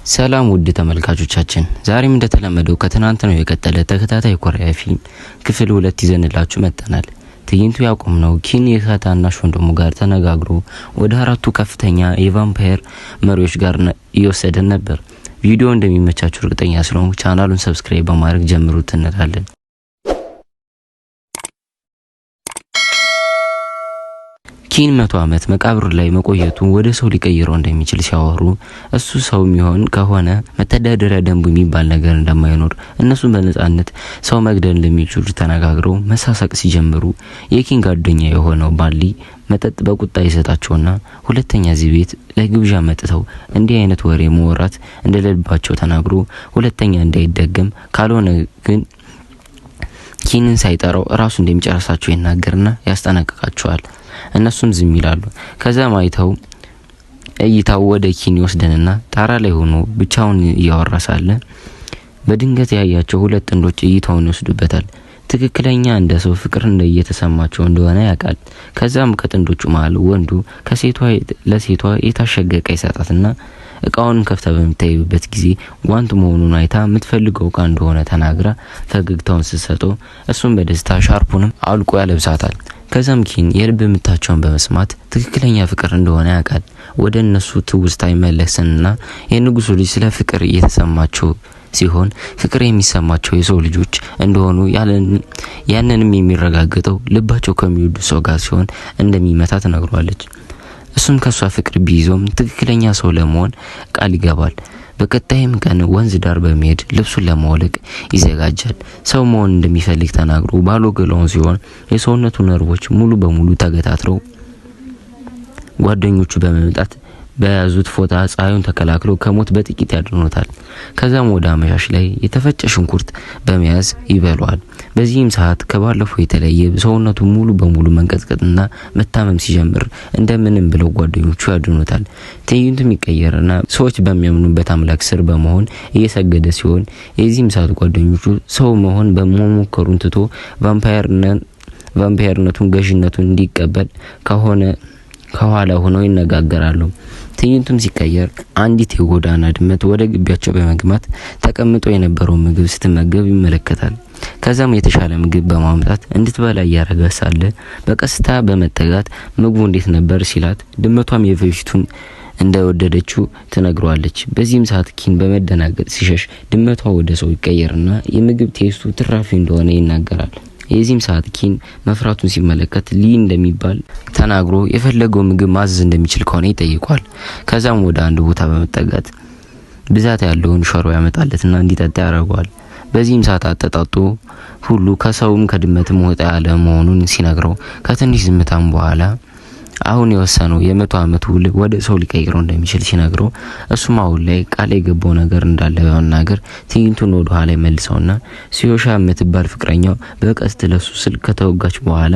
ሰላም ውድ ተመልካቾቻችን፣ ዛሬም እንደተለመደው ከትናንት ነው የቀጠለ ተከታታይ ኮሪያ ፊልም ክፍል 2 ይዘንላችሁ መጥተናል። ትዕይንቱ ያቆምነው ኪን የታናሽ ወንድሙ ጋር ተነጋግሮ ወደ አራቱ ከፍተኛ የቫምፓየር መሪዎች ጋር እየወሰደን ነበር። ቪዲዮ እንደሚመቻችሁ እርግጠኛ ስለሆንኩ ቻናሉን ሰብስክራይብ በማድረግ ጀምሩት እንላለን። ኪን 100 ዓመት መቃብር ላይ መቆየቱ ወደ ሰው ሊቀይረው እንደሚችል ሲያወሩ እሱ ሰው የሚሆን ከሆነ መተዳደሪያ ደንቡ የሚባል ነገር እንደማይኖር እነሱ በነጻነት ሰው መግደል እንደሚችሉ ተነጋግረው መሳሳቅ ሲጀምሩ የኪን ጓደኛ የሆነው ባሊ መጠጥ በቁጣ ይሰጣቸውና ሁለተኛ እዚህ ቤት ለግብዣ መጥተው እንዲህ አይነት ወሬ መወራት እንደሌለባቸው ተናግሮ ሁለተኛ እንዳይደገም ካልሆነ ግን ኪንን ሳይጠራው ራሱ እንደሚጨርሳቸው ይናገርና ያስጠነቅቃቸዋል። እነሱም ዝም ይላሉ። ከዛም እይታው ወደ ኪን ይወስደንና ጣራ ላይ ሆኖ ብቻውን እያወራ ሳለ በድንገት ያያቸው ሁለት ጥንዶች እይታውን ይወስዱበታል። ትክክለኛ እንደ ሰው ፍቅር እንደየተሰማቸው እንደሆነ ያውቃል። ከዛም ከጥንዶቹ መሃል ወንዱ ለሴቷ የታሸገ ዕቃ ይሰጣትና እቃውን ከፍታ በምታይበት ጊዜ ጓንት መሆኑን አይታ የምትፈልገው ዕቃ እንደሆነ ተናግራ ፈገግታውን ስትሰጠው እሱም በደስታ ሻርፑንም አውልቆ ያለብሳታል። ከዛም ኪን የልብ ምታቸውን በመስማት ትክክለኛ ፍቅር እንደሆነ ያውቃል። ወደ እነሱ ትውስታ ይመለስና የንጉሱ ልጅ ስለ ፍቅር እየተሰማቸው ሲሆን ፍቅር የሚሰማቸው የሰው ልጆች እንደሆኑ ያንንም የሚረጋግጠው ልባቸው ከሚወዱ ሰው ጋር ሲሆን እንደሚመታ ተነግሯለች። እሱም ከሷ ፍቅር ቢይዞም ትክክለኛ ሰው ለመሆን ቃል ይገባል። በቀጣይም ቀን ወንዝ ዳር በመሄድ ልብሱን ለማውለቅ ይዘጋጃል። ሰው መሆን እንደሚፈልግ ተናግሮ ባሎ ገላውን ሲሆን የሰውነቱ ነርቮች ሙሉ በሙሉ ተገታትረው ጓደኞቹ በመምጣት በያዙት ፎታ ፀሐዩን ተከላክሎ ከሞት በጥቂት ያድኑታል። ከዛም ወደ አመሻሽ ላይ የተፈጨ ሽንኩርት በመያዝ ይበላዋል። በዚህም ሰዓት ከባለፈው የተለየ ሰውነቱ ሙሉ በሙሉ መንቀጥቀጥና መታመም ሲጀምር እንደምንም ብለው ጓደኞቹ ያድኑታል። ትዕይንቱም ይቀየርና ሰዎች በሚያምኑበት አምላክ ስር በመሆን እየሰገደ ሲሆን የዚህም ሰዓት ጓደኞቹ ሰው መሆን በመሞከሩን ትቶ ቫምፓየርነቱን ገዥነቱን እንዲቀበል ከኋላ ሆነው ይነጋገራሉ። ትዕይንቱም ሲቀየር አንዲት የጎዳና ድመት ወደ ግቢያቸው በመግባት ተቀምጦ የነበረው ምግብ ስትመገብ ይመለከታል። ከዛም የተሻለ ምግብ በማምጣት እንድትበላ ያረጋት ሳለ በቀስታ በመጠጋት ምግቡ እንዴት ነበር ሲላት ድመቷም የበፊቱን እንደወደደችው ትነግሯለች። በዚህም ሰዓት ኪን በመደናገጥ ሲሸሽ ድመቷ ወደ ሰው ይቀየርና የምግብ ቴስቱ ትራፊ እንደሆነ ይናገራል። የዚህም ሰዓት ኪን መፍራቱን ሲመለከት ሊ እንደሚባል ተናግሮ የፈለገው ምግብ ማዘዝ እንደሚችል ከሆነ ይጠይቋል። ከዛም ወደ አንድ ቦታ በመጠጋት ብዛት ያለውን ሸሮ ያመጣለትና እንዲጠጣ ያደርገዋል። በዚህም ሰዓት አጠጣጡ ሁሉ ከሰውም ከድመትም ወጣ ያለ መሆኑን ሲነግረው ከትንሽ ዝምታም በኋላ አሁን የወሰነው የ100 ዓመት ውል ወደ ሰው ሊቀይረው እንደሚችል ሲነግረው እሱም አሁን ላይ ቃል የገባው ነገር እንዳለ በመናገር ትዕይንቱን ወደ ኋላ መልሰውና ሲዮሻ የምትባል ፍቅረኛው በቀስት ለሱ ስልክ ከተወጋች በኋላ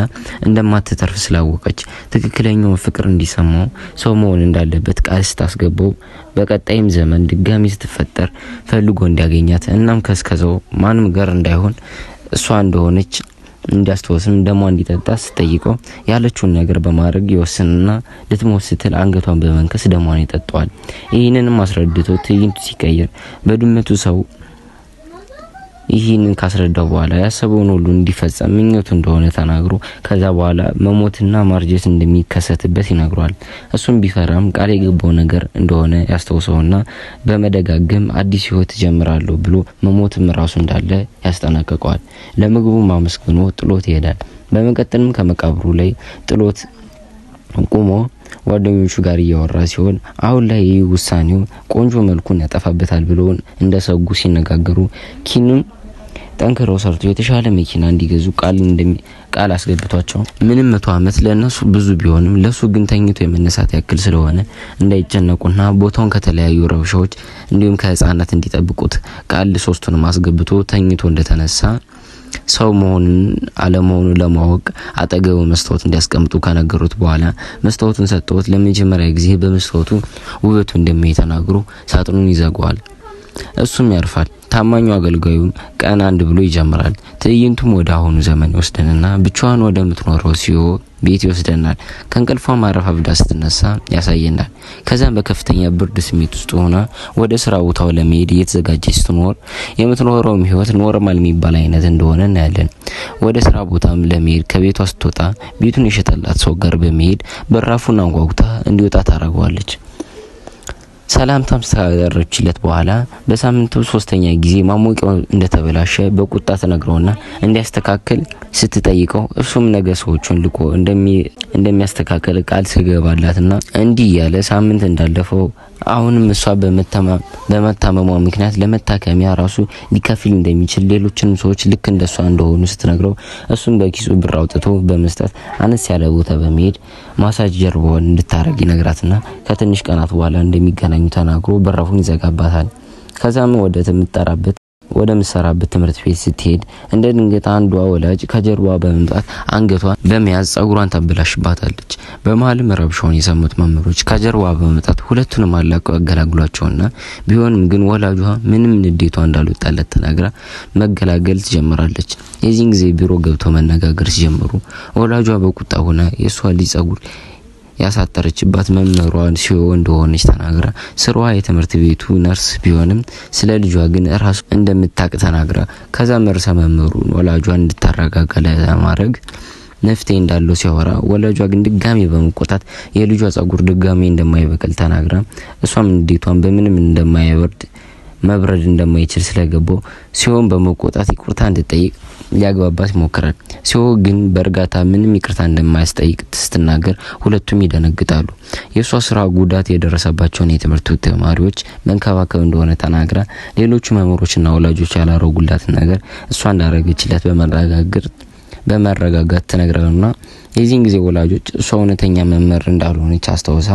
እንደማትተርፍ ስላወቀች ትክክለኛው ፍቅር እንዲሰማው ሰው መሆን እንዳለበት ቃል ስታስገባው በቀጣይም ዘመን ድጋሚ ስትፈጠር ፈልጎ እንዲያገኛት እናም ከስከዛው ማንም ጋር እንዳይሆን እሷ እንደሆነች እንዲያስተውስም ደሟ እንዲጠጣ ስትጠይቀው ያለችውን ነገር በማድረግ ይወስንና ልትሞት ስትል አንገቷን በመንከስ ደሟን ይጠጣዋል። ይህንንም አስረድቶ ትዕይንቱ ሲቀየር በድመቱ ሰው ይህንን ካስረዳው በኋላ ያሰበውን ሁሉ እንዲፈጸም ምኞቱ እንደሆነ ተናግሮ ከዛ በኋላ መሞትና ማርጀት እንደሚከሰትበት ይነግሯል። እሱም ቢፈራም ቃል የገባው ነገር እንደሆነ ያስተውሰውና በመደጋገም አዲስ ህይወት ጀምራለሁ ብሎ መሞትም ራሱ እንዳለ ያስጠነቅቀዋል። ለምግቡ ማመስገኑ ጥሎት ይሄዳል። በመቀጠልም ከመቃብሩ ላይ ጥሎት ቆሞ ጓደኞቹ ጋር እያወራ ሲሆን አሁን ላይ ውሳኔው ቆንጆ መልኩን ያጠፋበታል ብሎ እንደሰጉ ሲነጋገሩ ኪንም ጠንክረው ሰርቶ የተሻለ መኪና እንዲገዙ ቃል አስገብቷቸው ምንም 100 ዓመት ለነሱ ብዙ ቢሆንም ለሱ ግን ተኝቶ የመነሳት ያክል ስለሆነ እንዳይጨነቁና ቦታውን ከተለያዩ ረብሻዎች እንዲሁም ከህፃናት እንዲጠብቁት ቃል ሶስቱንም አስገብቶ ተኝቶ እንደተነሳ ሰው መሆኑን አለመሆኑን ለማወቅ አጠገቡ መስታወት እንዲያስቀምጡ ከነገሩት በኋላ መስታወቱን ሰጥተውት ለመጀመሪያ ጊዜ በመስታወቱ ውበቱ እንደሚተናግሩ ሳጥኑን ይዘጋዋል። እሱም ያርፋል። ታማኙ አገልጋዩም ቀን አንድ ብሎ ይጀምራል። ትዕይንቱም ወደ አሁኑ ዘመን ወስደንና ብቻዋን ወደ ምትኖረው ቤት ይወስደናል። ከእንቅልፏ ማረፋፍዳ ስትነሳ ያሳየናል። ከዛም በከፍተኛ ብርድ ስሜት ውስጥ ሆና ወደ ስራ ቦታው ለመሄድ እየተዘጋጀች ስትኖር የምትኖረውም ህይወት ኖርማል የሚባል አይነት እንደሆነ እናያለን። ወደ ስራ ቦታም ለመሄድ ከቤቷ ስትወጣ ቤቱን የሸጠላት ሰው ጋር በመሄድ በራፉን አንኳኩታ እንዲወጣ ታደርገዋለች። ሰላምታም ካደረገችለት በኋላ በሳምንቱ 3ኛ ጊዜ ማሞቂያው እንደተበላሸ በቁጣ ተነግሮና እንዲያስተካክል ስትጠይቀው እሱም ነገ ሰዎችን ልኮ እንደሚያስተካክል ቃል ሲገባላትና እንዲህ ያለ ሳምንት እንዳለፈው አሁንም እሷ በመታመሟ ምክንያት ለመታከሚያ ራሱ ሊከፍል እንደሚችል ሌሎችንም ሰዎች ልክ እንደሷ እንደሆኑ ስትነግረው እሱም በኪሱ ብር አውጥቶ በመስጠት አነስ ያለ ቦታ በመሄድ ማሳጅ ጀርባውን እንድታረግ ይነግራትና ከትንሽ ቀናት በኋላ እንደሚገናኙ ተናግሮ በራፉን ይዘጋባታል። ከዛም ወደ ምሰራበት ትምህርት ቤት ስትሄድ እንደ ድንገት አንዷ ወላጅ ከጀርባዋ በመምጣት አንገቷን በመያዝ ጸጉሯን ታበላሽባታለች። በመሀልም ረብሻውን የሰሙት መምህሮች ከጀርባዋ በመምጣት ሁለቱንም አላቀው ያገላግሏቸውና ቢሆንም ግን ወላጇ ምንም ንዴቷ እንዳልወጣለት ተናግራ መገላገል ትጀምራለች። የዚህን ጊዜ ቢሮ ገብቶ መነጋገር ሲጀምሩ ወላጇ በቁጣ ሆና የሷ ልጅ ጸጉር ያሳጠረችባት መምህሯን እንደሆነች ተናግራ ስራዋ የትምህርት ቤቱ ነርስ ቢሆንም ስለ ልጇ ግን ራሱ እንደምታቅ ተናግራ ከዛ መርሰ መምህሩን ወላጇን እንድታረጋጋ ለማድረግ መፍትሄ እንዳለው ሲያወራ ወላጇ ግን ድጋሚ በመቆጣት የልጇ ጸጉር ድጋሚ እንደማይበቅል ተናግራ እሷም ንዴቷን በምንም መብረድ እንደማይችል ስለገባው ሲሆን በመቆጣት ይቅርታ እንድትጠይቅ ሊያግባባት ይሞክራል። ሲሆን ግን በእርጋታ ምንም ይቅርታ እንደማያስጠይቅ ስትናገር ሁለቱም ይደነግጣሉ። የሷ ስራ ጉዳት የደረሰባቸውን የትምህርት ተማሪዎች መንከባከብ እንደሆነ ተናግራ ሌሎቹ መምህሮችና ወላጆች ያላረጉላትን ነገር እሷ እንዳረገችለት በመረጋጋት ትነግራለና የዚህን ጊዜ ወላጆች እሷ እውነተኛ መምህር እንዳልሆነች አስተውሳ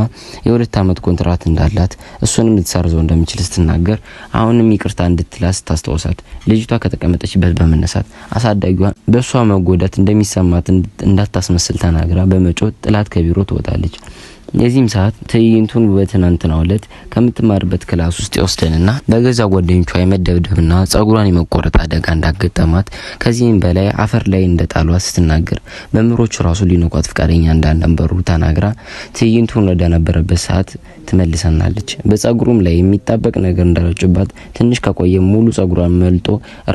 የ2 አመት ኮንትራት እንዳላት እሱንም ልትሰርዘው እንደምችል ስትናገር አሁንም ይቅርታ እንድትላት ታስተውሳት ልጅቷ ከተቀመጠችበት በመነሳት አሳዳጊዋ በሷ መጎዳት እንደሚሰማት እንዳታስመስል ተናግራ በመጮህ ጥላት ከቢሮ ትወጣለች። የዚህም ሰዓት ትዕይንቱን በትናንትናው ዕለት ከምትማርበት ክላስ ውስጥ ይወስደንና በገዛ ጓደኞቿ የመደብደብና ጸጉሯን የመቆረጥ አደጋ እንዳገጠማት ከዚህም በላይ አፈር ላይ እንደጣሏት ስትናገር መምህሮቹ ራሱ ሊነቋት ፍቃደኛ እንዳልነበሩ ተናግራ ትዕይንቱን ወደ ነበረበት ሰዓት ትመልሰናለች። በጸጉሩም ላይ የሚጣበቅ ነገር እንዳረጭባት ትንሽ ከቆየ ሙሉ ጸጉሯን መልጦ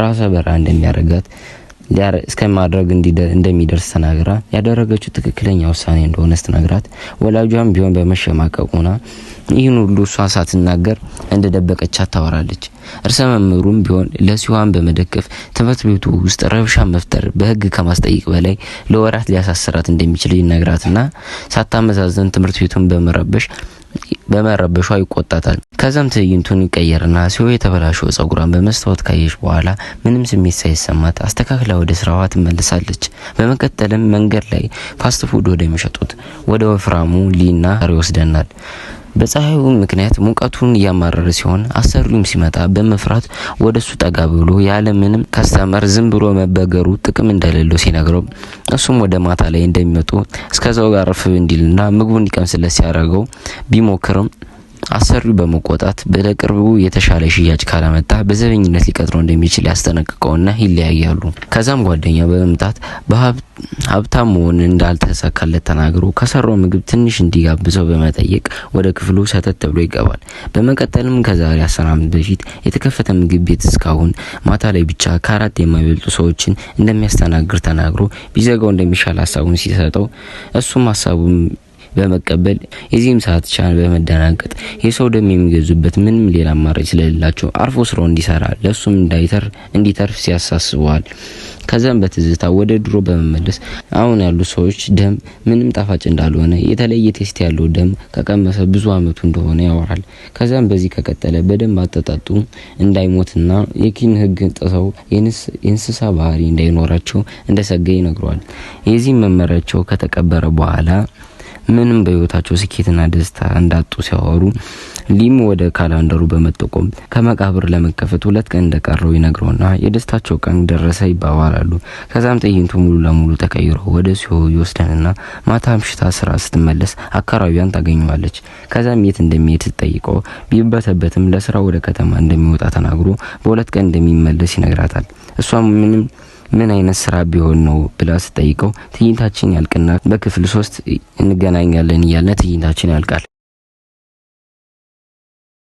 ራሷ በራ እንደሚያረጋት እስከ ማድረግ እንደሚደርስ ተናግራ ያደረገችው ትክክለኛ ውሳኔ እንደሆነ ስትነግራት ወላጇም ቢሆን በመሸማቀቁና ይህን ሁሉ እሷ ሳትናገር እንደደበቀቻት ታወራለች። እርሰ መምህሩም ቢሆን ለሲዋን በመደገፍ ትምህርት ቤቱ ውስጥ ረብሻ መፍጠር በህግ ከማስጠይቅ በላይ ለወራት ሊያሳስራት እንደሚችል ይነግራትና ሳታመዛዘን ትምህርት ቤቱን በመረበሿ ይቆጣታል። ከዛም ትዕይንቱን ይቀየርና ሲሆ የተበላሸው ጸጉሯን በመስታወት ካየች በኋላ ምንም ስሜት ሳይሰማት አስተካክላ ወደ ስራዋ ትመለሳለች። በመቀጠልም መንገድ ላይ ፋስት ፉድ ወደሚሸጡት ወደ ወፍራሙ ሊና ይወስደናል። በፀሐዩ ምክንያት ሙቀቱን ያማረረ ሲሆን አሰሪውም ሲመጣ በመፍራት ወደሱ ጠጋ ብሎ ያለ ምንም ከስተመር ዝም ብሎ መበገሩ ጥቅም እንደሌለው ሲነግረው እሱም ወደ ማታ ላይ እንደሚመጡ እስከዛው ጋር አረፍ እንዲልና ምግቡን እንዲቀምስለት ሲያደርገው ቢሞክርም አሰሪው በመቆጣት በቅርቡ የተሻለ ሽያጭ ካላመጣ በዘበኝነት ሊቀጥረው እንደሚችል ያስጠነቅቀውና ይለያያሉ። ከዛም ጓደኛው በመምጣት ሀብታም መሆን እንዳልተሳካለት ተናግሮ ከሰራው ምግብ ትንሽ እንዲጋብዘው በመጠየቅ ወደ ክፍሉ ሰተት ብሎ ይገባል። በመቀጠልም ከዛሬ 10 ዓመት በፊት የተከፈተ ምግብ ቤት እስካሁን ማታ ላይ ብቻ ከ4 የማይበልጡ ሰዎችን እንደሚያስተናግድ ተናግሮ ቢዘጋው እንደሚሻል ሀሳቡን ሲሰጠው እሱም ሀሳቡን በመቀበል የዚህም ሰዓት ቻን በመደናገጥ የሰው ደም የሚገዙበት ምንም ሌላ አማራጭ ስለሌላቸው አርፎ ስራው እንዲሰራ ለሱም እንዲተርፍ ሲያሳስበዋል። ከዛም በትዝታ ወደ ድሮ በመመለስ አሁን ያሉ ሰዎች ደም ምንም ጣፋጭ እንዳልሆነ የተለየ ቴስት ያለው ደም ከቀመሰ ብዙ አመቱ እንደሆነ ያወራል። ከዛም በዚህ ከቀጠለ በደም አጠጣጡ እንዳይሞትና የኪን ህግ ጥሰው የእንስሳ ባህሪ እንዳይኖራቸው እንደሰገ ይነግረዋል። የዚህ መመሪያቸው ከተቀበረ በኋላ ምንም በህይወታቸው ስኬትና ደስታ እንዳጡ ሲያወሩ ሊም ወደ ካላንደሩ በመጠቆም ከመቃብር ለመከፈት 2 ቀን እንደቀረው ይነግረውና የደስታቸው ቀን ደረሰ ይባባላሉ። ከዛም ትዕይንቱ ሙሉ ለሙሉ ተቀይሮ ወደ ሲሆ ይወስደንና ማታ ምሽታ ስራ ስትመለስ አካባቢዋን ታገኘዋለች። ከዛም የት እንደሚሄድ ስትጠይቀው ቢበተበትም ለስራ ወደ ከተማ እንደሚወጣ ተናግሮ በ2 ቀን እንደሚመለስ ይነግራታል። እሷም ምንም ምን አይነት ስራ ቢሆን ነው ብላ ስጠይቀው ትዕይንታችን ያልቅና በክፍል 3 እንገናኛለን እያለ ትዕይንታችን ያልቃል።